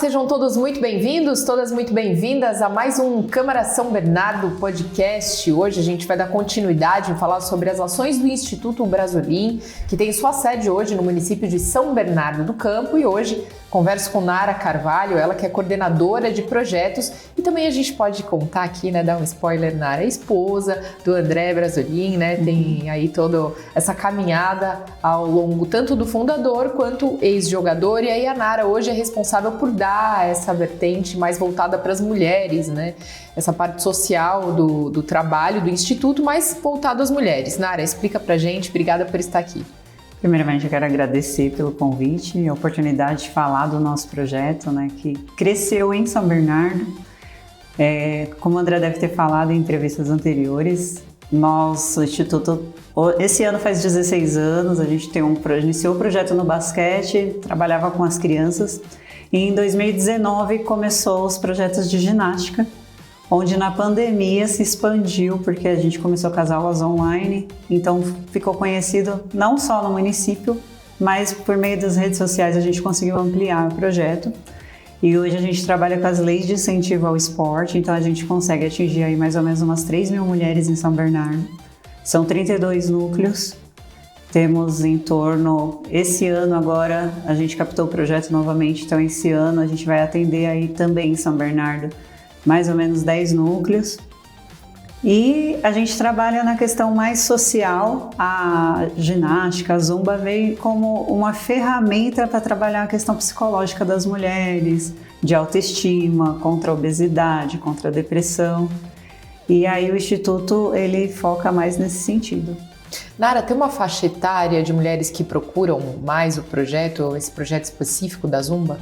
sejam todos muito bem-vindos, todas muito bem-vindas a mais um Câmara São Bernardo podcast. Hoje a gente vai dar continuidade em falar sobre as ações do Instituto Brasolim, que tem sua sede hoje no município de São Bernardo do Campo, e hoje converso com Nara Carvalho, ela que é coordenadora de projetos, e também a gente pode contar aqui, né, dar um spoiler, Nara, é esposa do André Brasolim, né, tem aí toda essa caminhada ao longo tanto do fundador quanto ex-jogador, e aí a Nara hoje é responsável por dar essa vertente mais voltada para as mulheres, né, essa parte social do trabalho do Instituto, mais voltado às mulheres. Nara, explica pra gente, obrigada por estar aqui. Primeiramente, eu quero agradecer pelo convite e a oportunidade de falar do nosso projeto, né, que cresceu em São Bernardo. Como o André deve ter falado em entrevistas anteriores, nosso Instituto, esse ano faz 16 anos, a gente iniciou o projeto no basquete, trabalhava com as crianças, e em 2019 começou os projetos de ginástica, onde na pandemia se expandiu, porque a gente começou com as aulas online, então ficou conhecido não só no município, mas por meio das redes sociais a gente conseguiu ampliar o projeto. E hoje a gente trabalha com as leis de incentivo ao esporte, então a gente consegue atingir aí mais ou menos umas 3 mil mulheres em São Bernardo. São 32 núcleos, temos em torno, esse ano agora a gente captou o projeto novamente, então esse ano a gente vai atender aí também em São Bernardo mais ou menos 10 núcleos. E a gente trabalha na questão mais social. A ginástica, a zumba veio como uma ferramenta para trabalhar a questão psicológica das mulheres, de autoestima, contra a obesidade, contra a depressão. E aí o Instituto, ele foca mais nesse sentido. Nara, tem uma faixa etária de mulheres que procuram mais o projeto, esse projeto específico da zumba?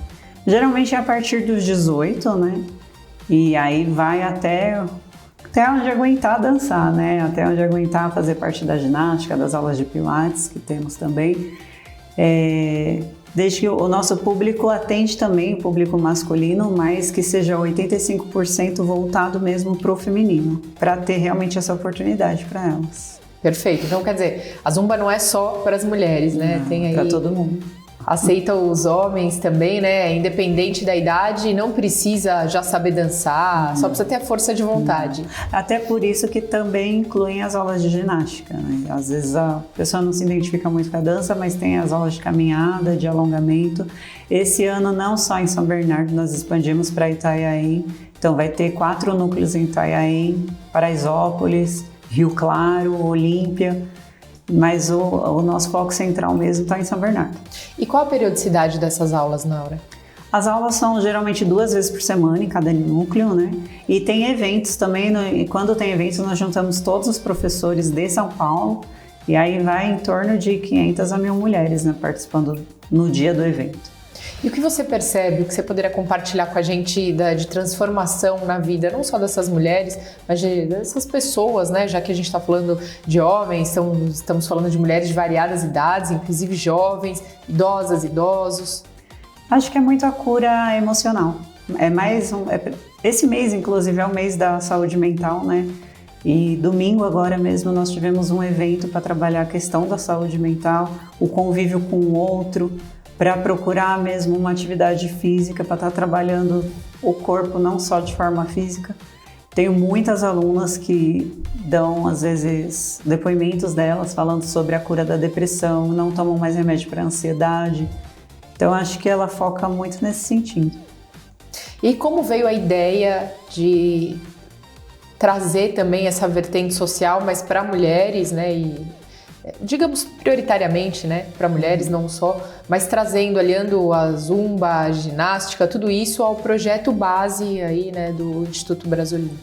Geralmente é a partir dos 18, né? E aí vai até onde aguentar dançar, né? Até onde aguentar fazer parte da ginástica, das aulas de pilates que temos também. Desde que o nosso público atende também o público masculino, mas que seja 85% voltado mesmo para o feminino, para ter realmente essa oportunidade para elas. Perfeito. Então, quer dizer, a zumba não é só para as mulheres, né? Não, tem aí para todo mundo. Aceita os homens também, né? Independente da idade, não precisa já saber dançar, só precisa ter a força de vontade. Até por isso que também incluem as aulas de ginástica, né? Às vezes a pessoa não se identifica muito com a dança, mas tem as aulas de caminhada, de alongamento. Esse ano, não só em São Bernardo, nós expandimos para Itanhaém. Então vai ter 4 núcleos em Itanhaém, Paraisópolis, Rio Claro, Olímpia. Mas o nosso foco central mesmo está em São Bernardo. E qual a periodicidade dessas aulas, Nara? As aulas são geralmente 2 vezes por semana em cada núcleo, né? E tem eventos também, e quando tem eventos nós juntamos todos os professores de São Paulo, e aí vai em torno de 500 a 1.000 mulheres, né, participando no dia do evento. E o que você percebe, o que você poderia compartilhar com a gente de transformação na vida, não só dessas mulheres, mas dessas pessoas, né? Já que a gente está falando de homens, estamos falando de mulheres de variadas idades, inclusive jovens, idosas, idosos. Acho que é muito a cura emocional. Esse mês, inclusive, é o mês da saúde mental, né? E domingo agora mesmo nós tivemos um evento para trabalhar a questão da saúde mental, o convívio com o outro, para procurar mesmo uma atividade física, para estar trabalhando o corpo não só de forma física. Tenho muitas alunas que dão, às vezes, depoimentos delas falando sobre a cura da depressão, não tomam mais remédio para ansiedade. Então, acho que ela foca muito nesse sentido. E como veio a ideia de trazer também essa vertente social, mas para mulheres, né? E digamos prioritariamente, né, para mulheres não só, mas trazendo, aliando a zumba, a ginástica, tudo isso ao projeto base aí, né, do Instituto Brasolim.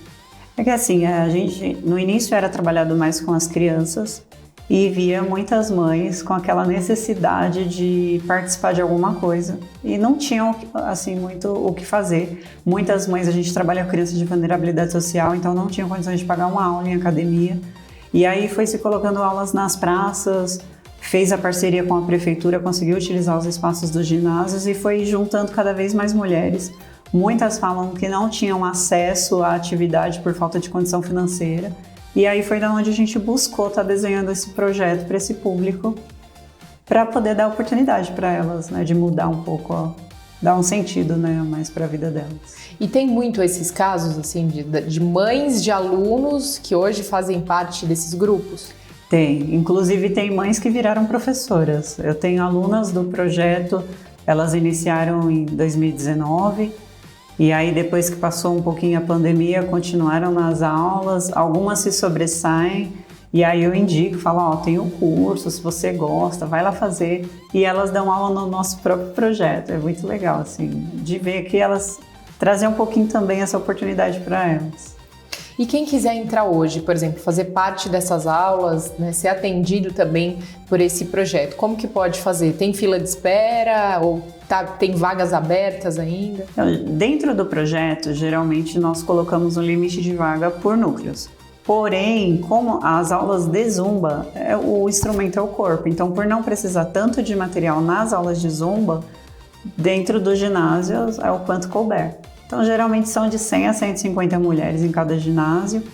É que assim, a gente no início era trabalhado mais com as crianças e via muitas mães com aquela necessidade de participar de alguma coisa e não tinham assim muito o que fazer. Muitas mães, a gente trabalha com crianças de vulnerabilidade social, então não tinham condições de pagar uma aula em academia. E aí foi se colocando aulas nas praças, fez a parceria com a prefeitura, conseguiu utilizar os espaços dos ginásios e foi juntando cada vez mais mulheres. Muitas falam que não tinham acesso à atividade por falta de condição financeira. E aí foi da onde a gente buscou estar desenhando esse projeto para esse público, para poder dar oportunidade para elas, né, de mudar um pouco dar um sentido, né, mais para a vida delas. E tem muito esses casos, assim, de mães de alunos que hoje fazem parte desses grupos? Tem, inclusive tem mães que viraram professoras. Eu tenho alunas do projeto, elas iniciaram em 2019, e aí depois que passou um pouquinho a pandemia, continuaram nas aulas, algumas se sobressaem, e aí eu indico, falo, ó, tem um curso, se você gosta, vai lá fazer. E elas dão aula no nosso próprio projeto. É muito legal, assim, de ver que elas trazem um pouquinho também essa oportunidade para elas. E quem quiser entrar hoje, por exemplo, fazer parte dessas aulas, né, ser atendido também por esse projeto, como que pode fazer? Tem fila de espera ou tem vagas abertas ainda? Dentro do projeto, geralmente nós colocamos um limite de vaga por núcleos. Porém, como as aulas de Zumba, o instrumento é o corpo, então por não precisar tanto de material nas aulas de Zumba, dentro do ginásio é o quanto couber. Então geralmente são de 100 a 150 mulheres em cada ginásio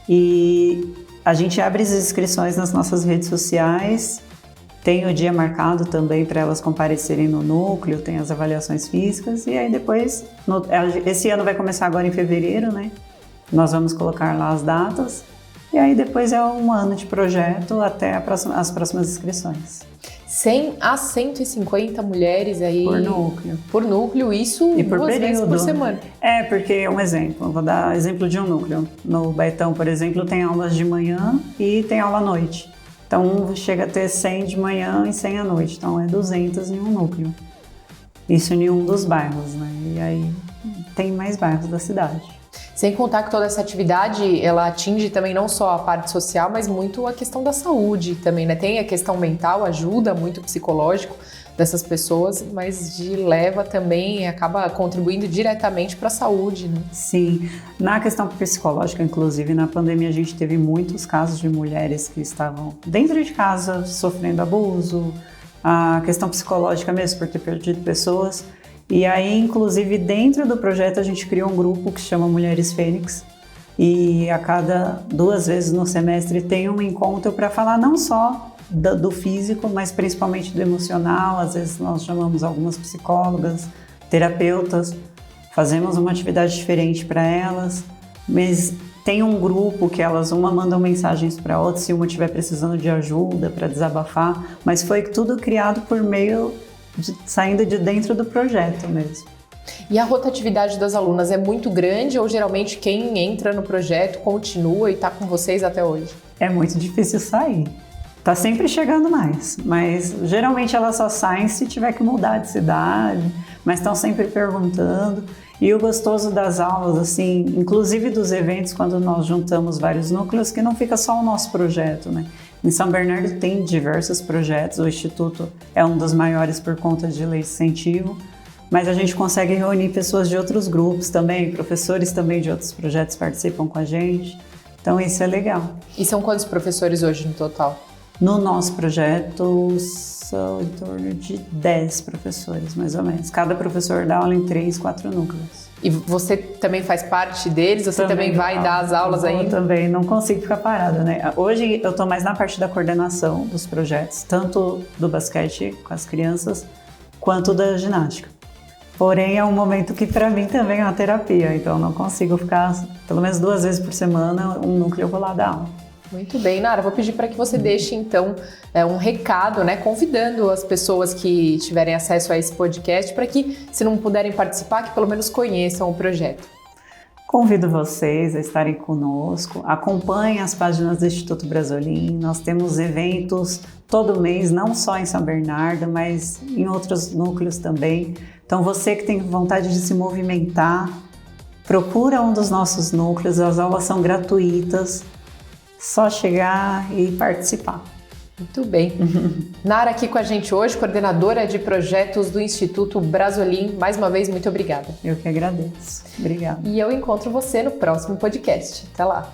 e a gente abre as inscrições nas nossas redes sociais, tem o dia marcado também para elas comparecerem no núcleo, tem as avaliações físicas e aí depois, esse ano vai começar agora em fevereiro, né? Nós vamos colocar lá as datas e aí depois é um ano de projeto até as próximas inscrições. 100 a 150 mulheres aí... Por núcleo, isso e por 2 vezes por semana. É, porque um exemplo, vou dar exemplo de um núcleo. No Baetão, por exemplo, tem aulas de manhã e tem aula à noite. Então chega a ter 100 de manhã e 100 à noite, então é 200 em um núcleo. Isso em um dos bairros, né? E aí tem mais bairros da cidade. Sem contar que toda essa atividade, ela atinge também não só a parte social, mas muito a questão da saúde também, né? Tem a questão mental, ajuda muito o psicológico dessas pessoas, mas leva também, acaba contribuindo diretamente para a saúde, né? Sim, na questão psicológica, inclusive, na pandemia a gente teve muitos casos de mulheres que estavam dentro de casa sofrendo abuso, a questão psicológica mesmo, por ter perdido pessoas. E aí, inclusive, dentro do projeto a gente criou um grupo que chama Mulheres Fênix e a cada 2 vezes no semestre tem um encontro para falar não só do físico, mas principalmente do emocional. Às vezes nós chamamos algumas psicólogas, terapeutas, fazemos uma atividade diferente para elas, mas tem um grupo que elas uma mandam mensagens para outra se uma estiver precisando de ajuda para desabafar, mas foi tudo criado por meio saindo de dentro do projeto mesmo. E a rotatividade das alunas é muito grande ou geralmente quem entra no projeto continua e está com vocês até hoje? É muito difícil sair. Tá sempre chegando mais, mas geralmente elas só saem se tiver que mudar de cidade, mas estão sempre perguntando. E o gostoso das aulas, assim, inclusive dos eventos, quando nós juntamos vários núcleos, que não fica só o nosso projeto, né? Em São Bernardo tem diversos projetos, o Instituto é um dos maiores por conta de lei de incentivo, mas a gente consegue reunir pessoas de outros grupos também, professores também de outros projetos participam com a gente, então isso é legal. E são quantos professores hoje no total? No nosso projeto são em torno de 10 professores, mais ou menos. Cada professor dá aula em 3, 4 núcleos. E você também faz parte deles? Você também vai dar as aulas ainda? Eu também, não consigo ficar parada, né? Hoje eu estou mais na parte da coordenação dos projetos, tanto do basquete com as crianças, quanto da ginástica. Porém, é um momento que para mim também é uma terapia, então não consigo ficar, pelo menos 2 vezes por semana, um núcleo eu vou lá dar aula. Muito bem, Nara, vou pedir para que você deixe então um recado, né, convidando as pessoas que tiverem acesso a esse podcast para que, se não puderem participar, que pelo menos conheçam o projeto. Convido vocês a estarem conosco, acompanhem as páginas do Instituto Brasolim, nós temos eventos todo mês, não só em São Bernardo, mas em outros núcleos também. Então você que tem vontade de se movimentar, procura um dos nossos núcleos, as aulas são gratuitas, só chegar e participar. Muito bem. Nara aqui com a gente hoje, coordenadora de projetos do Instituto Brasolim. Mais uma vez, muito obrigada. Eu que agradeço. Obrigada. E eu encontro você no próximo podcast. Até lá.